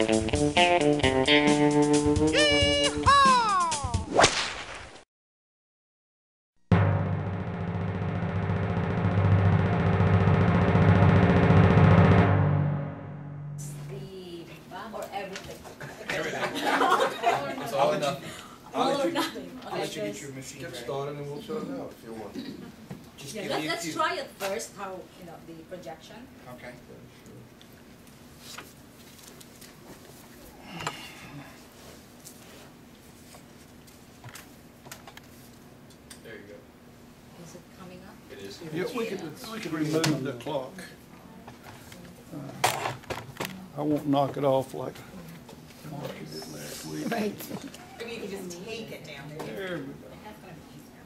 Or everything. It's all or nothing. All or nothing. I'll let you get your machine Get ready. started and we'll shut it out if you want. Just Yeah, give me a let's few. try it first, how, the projection. Okay. There you go. Is it coming up? It is. Yeah, we could remove the clock. I won't knock it off like Mark did last week. Right. Maybe you can just take it down there. There we go. That's gonna be easier.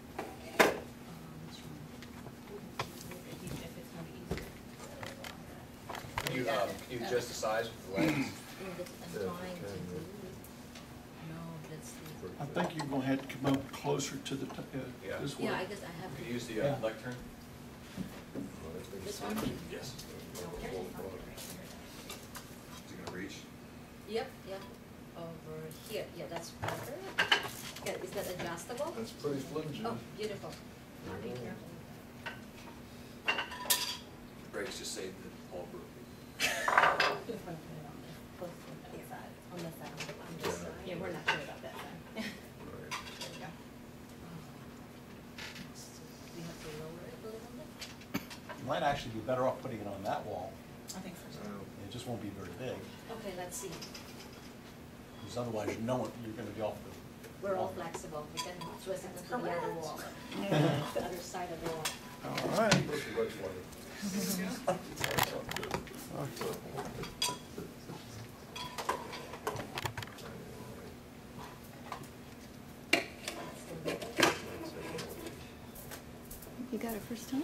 If it's gonna be easier. Can you adjust the size with the lens? I'm trying to do it. No, that's the. I think you're gonna have to come up closer to the, Yeah. this way. Yeah, I guess I have You to. can use the Yeah. lectern? This one? Yes. Is it gonna reach? Yep, yeah. Over here. Yeah, that's better. Yeah, is that adjustable? That's pretty flimsy. Oh, beautiful. Be careful. The brakes just saved the whole group. On the side. Yeah, we're not sure about that side. There we go. We have to lower it a little bit. You might actually be better off putting it on that wall. I think so. It just won't be very big, Okay, let's see. because otherwise you know you're going to be off the. We're all flexible. We can twist it into the other wall. The other side of the wall. All right. You got it first time?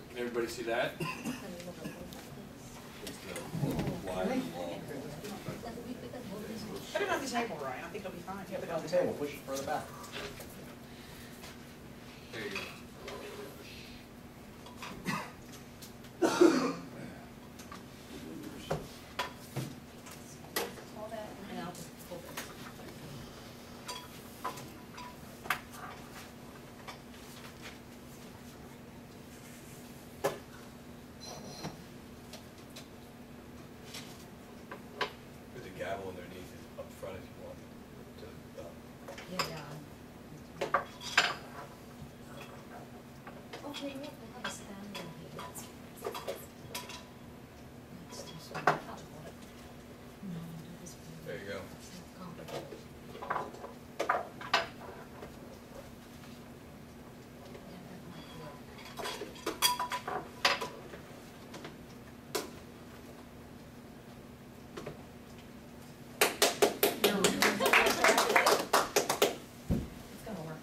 Can everybody see that? It's the wide wall. Put it on the table, Ryan. I think it'll be fine. Yeah, put it on the table, push it further back. There you go. And I'll just pull this. With the gavel underneath it up front if you want to. Yeah. Okay, look, we have a stand in here. Let's do some. No, that is There you go. complicated. Yeah, that might work. It's gonna work.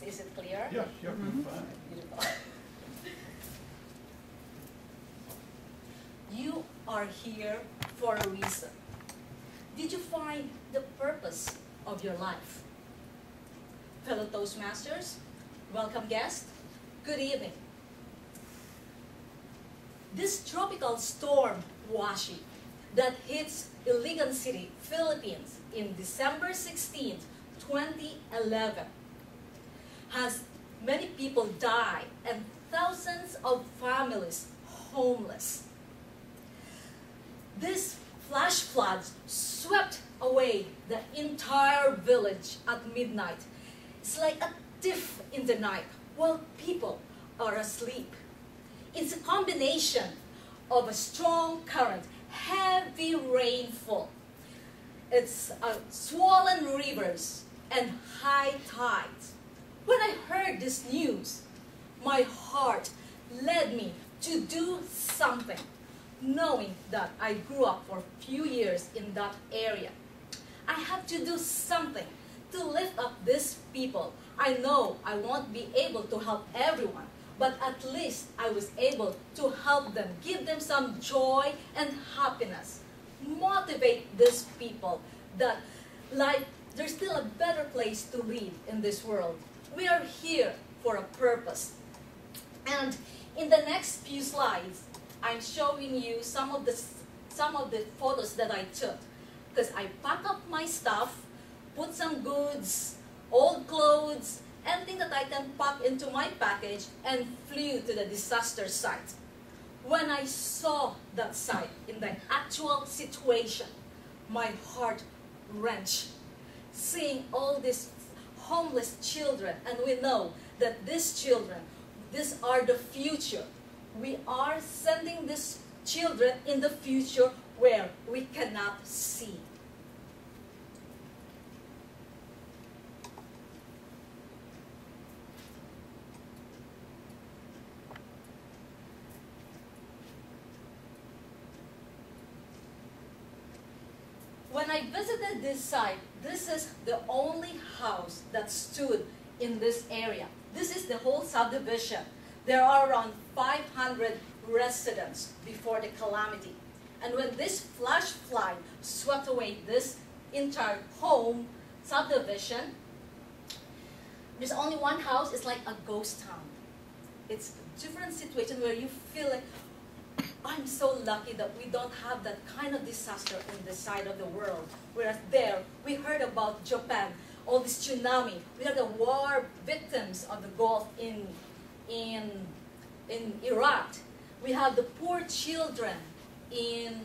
Is it clear? Yeah, yeah, fine. Beautiful. You are here for a reason. Did you find the purpose of your life? Fellow Toastmasters, welcome guests, good evening. This tropical storm, Washi, that hits Iligan City, Philippines in December 16th, 2011, has many people die and thousands of families homeless. This flash floods swept away the entire village at midnight. It's like a thief in the night while people are asleep. It's a combination of a strong current, heavy rainfall. It's swollen rivers and high tides. When I heard this news, my heart led me to do something, knowing that I grew up for a few years in that area. I have to do something to lift up these people. I know I won't be able to help everyone, but at least I was able to help them, give them some joy and happiness, motivate these people that life, there's still a better place to live in this world. We are here for a purpose. And in the next few slides, I'm showing you some of the photos that I took. Because I packed up my stuff, put some goods, old clothes, anything that I can pack into my package, and flew to the disaster site. When I saw that site in the actual situation, my heart wrenched. Seeing all these homeless children, and we know that these children, these are the future. We are sending these children in the future where we cannot see. When I visited this site, this is the only house that stood in this area. This is the whole subdivision. There are around 500 residents before the calamity. And when this flash flood swept away this entire home subdivision, there's only one house. It's like a ghost town. It's a different situation where you feel like, I'm so lucky that we don't have that kind of disaster in this side of the world. Whereas there, we heard about Japan, all this tsunami. We are the war victims of the Gulf in Iraq. We have the poor children in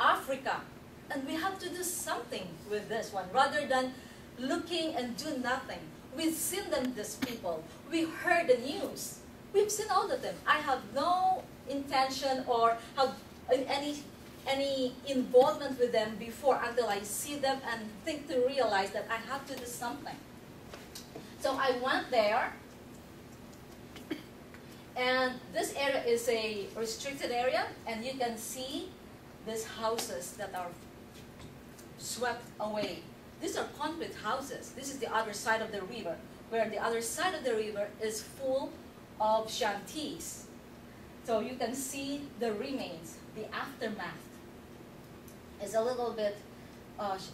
Africa. And we have to do something with this one rather than looking and do nothing. We've seen them, these people. We heard the news. We've seen all of them. I have no intention or have any involvement with them before until I see them and think to realize that I have to do something. So I went there, and this area is a restricted area, and you can see these houses that are swept away. These are concrete houses. This is the other side of the river, where the other side of the river is full of shanties. So you can see the remains, the aftermath. It's a little bit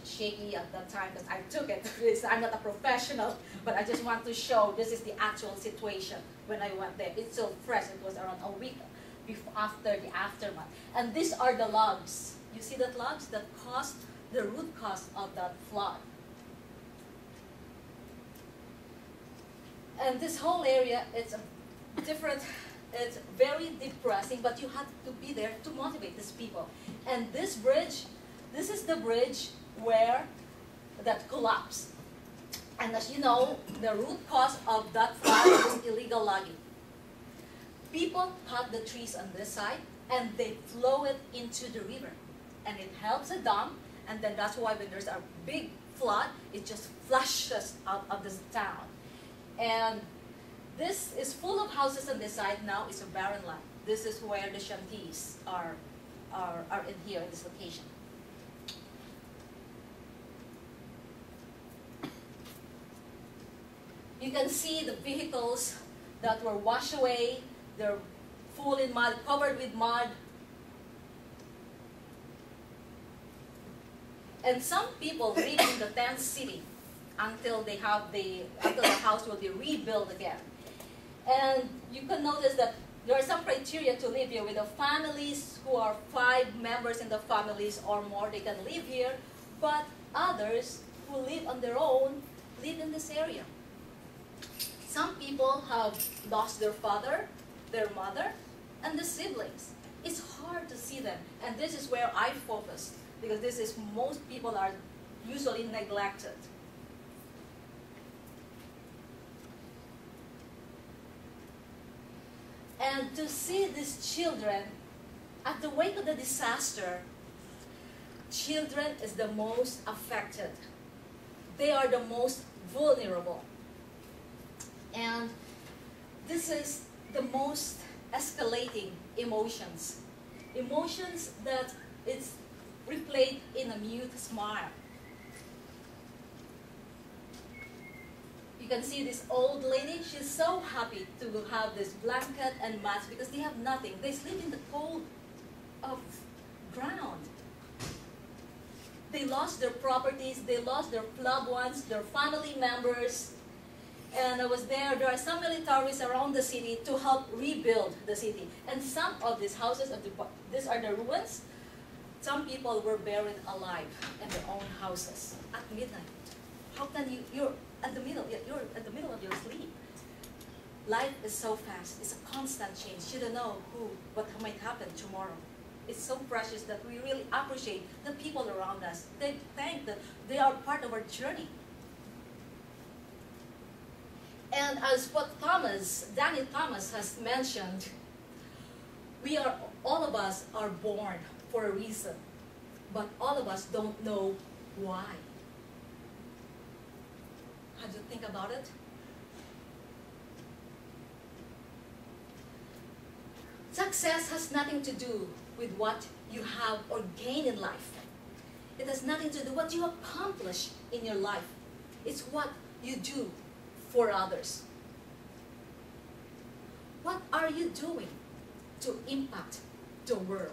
shaky at that time because I took it. I'm not a professional, but I just want to show this is the actual situation when I went there. It's still fresh. It was around a week after the aftermath. And these are the logs. You see that logs that caused the root cause of that flood. And this whole area, it's a different. It's very depressing, but you have to be there to motivate these people. And this bridge, this is the bridge where that collapsed. And as you know, the root cause of that flood is illegal logging. People cut the trees on this side, and they flow it into the river. And it helps the dam, and then that's why when there's a big flood, it just flushes out of this town. And this is full of houses on this side. Now it's a barren land. This is where the shanties are in here, in this location. You can see the vehicles that were washed away. They're full in mud, covered with mud. And some people live in the tent city until the house will be rebuilt again. And you can notice that there are some criteria to live here with the families who are 5 members in the families or more. They can live here, but others who live on their own live in this area. Some people have lost their father, their mother, and the siblings. It's hard to see them, and this is where I focus because this is most people are usually neglected. And to see these children, at the wake of the disaster, children is the most affected. They are the most vulnerable. And this is the most escalating emotions. Emotions that it's replayed in a mute smile. You can see this old lady. She's so happy to have this blanket and mats because they have nothing. They sleep in the cold of ground. They lost their properties. They lost their loved ones, their family members. And I was there. There are some militaries around the city to help rebuild the city. And some of these houses, these are the ruins. Some people were buried alive in their own houses at midnight. How can you're at the middle of your sleep. Life is so fast. It's a constant change. You don't know what might happen tomorrow. It's so precious that we really appreciate the people around us. They think that they are part of our journey. And as what Danny Thomas has mentioned, all of us are born for a reason, but all of us don't know why. Have you think about it? Success has nothing to do with what you have or gain in life. It has nothing to do with what you accomplish in your life. It's what you do for others. What are you doing to impact the world?